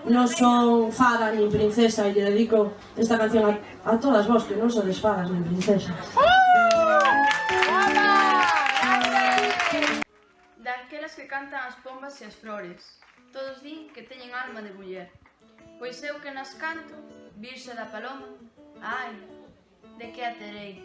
non son fada nin princesa e lle dedico esta canción a todas vos que non sodes fadas nin princesas. Daquelas que cantan as pombas e as flores, todos din que teñen alma de muller. Pois eu que nas canto, virxe da paloma, ai, de que a terei.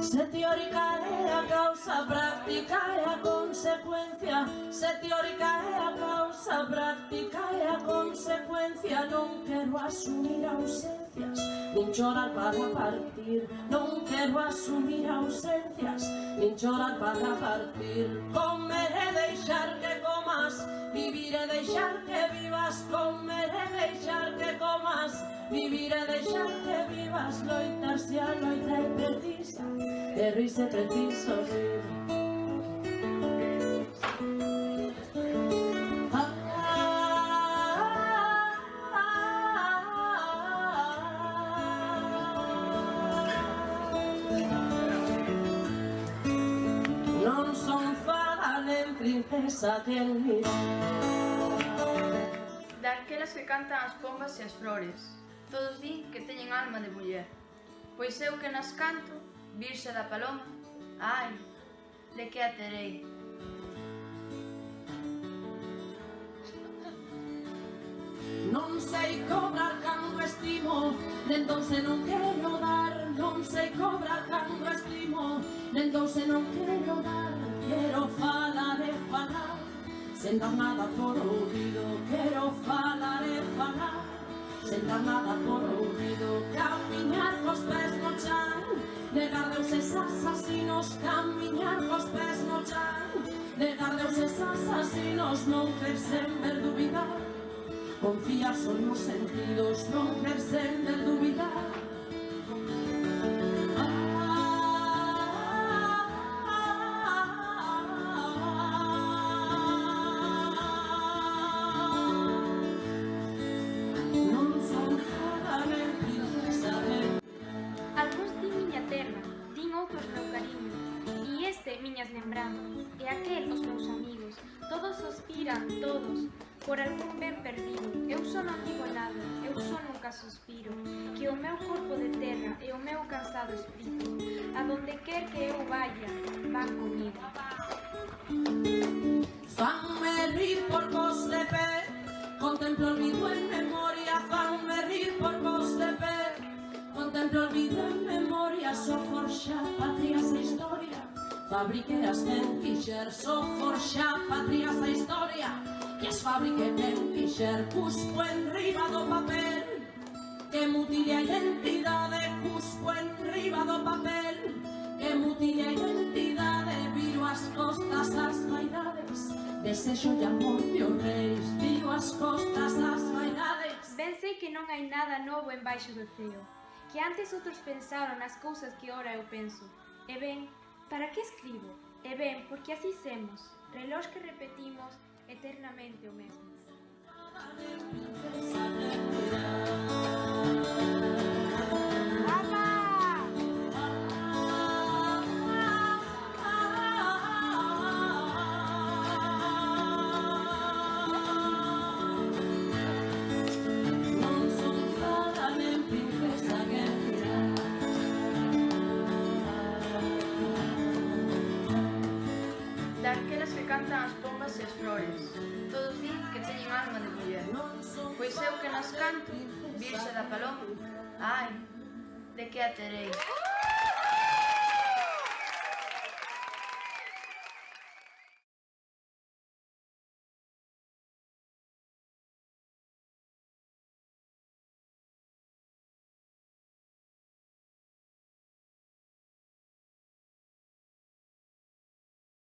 Se teórica é a causa, práctica é a consecuencia. Se teórica é a causa, práctica é a consecuencia. Non quero asumir ausencias, nin chorar para partir. Non quero asumir ausencias, nin chorar para partir. Comer e deixar que comas, vivir e deixar que vivas. Comer e deixar que comas, vivir e deixar que vivas. Loitar se a loita é precisa, e rirse é preciso rir. Non son fada nen princesa quen mira. Daquelas que cantan as pombas e as flores, todos din que teñen alma de muller. Pois eu que nas canto, virxe da paloma, ai, de que a terei. Non sei cobrar cando estimo, entón se non quero dar. Non sei cobrar cando estimo, entón se non quero dar. Quero falar e falar, sen dar nada por ouvido. Quero falar e falar, sen dar nada por ouvido. Camiñar cos pés no chan, negar deuses asasinos. Camiñar cos pés no chan, negar deuses asasinos. Non crer sen ver dubidar, confiar son nos sentidos. Non crer sen ver dubidar. Miñas lembranzas, e aquel os meus amigos, todos suspiran, todos, por algún ben perdido. Eu só non digo nada, eu só nunca suspiro, que o meu corpo de terra e o meu cansado espírito, a donde quer que eu vaya, van comigo. Fanme rir por vos de pé, contemplo olvido en memoria. Fanme rir por vos de pé, contemplo olvido en memoria. So forxa patrias a historia, fabrique as quen quixer. So forxa patrias a historia, que as fabrique quen quixer. Cuspo en riba do papel, que mutile a identidade. Cuspo en riba do papel, que mutile a identidade. Viro as costas as vaidades, desexo e amor de os reis. Viro as costas as vaidades. Ben sei que non hai nada novo embaixo do ceo, que antes outros pensaron nas cousas que ora eu penso. E ben, para que escribo? E ben, porque así semos, relós que repetimos eternamente o mesmo. Daquelas que cantan as pombas e as flores, todos din que teñen alma de muller. Pois eu que nas canto, virxe da paloma, ai, de que a terei.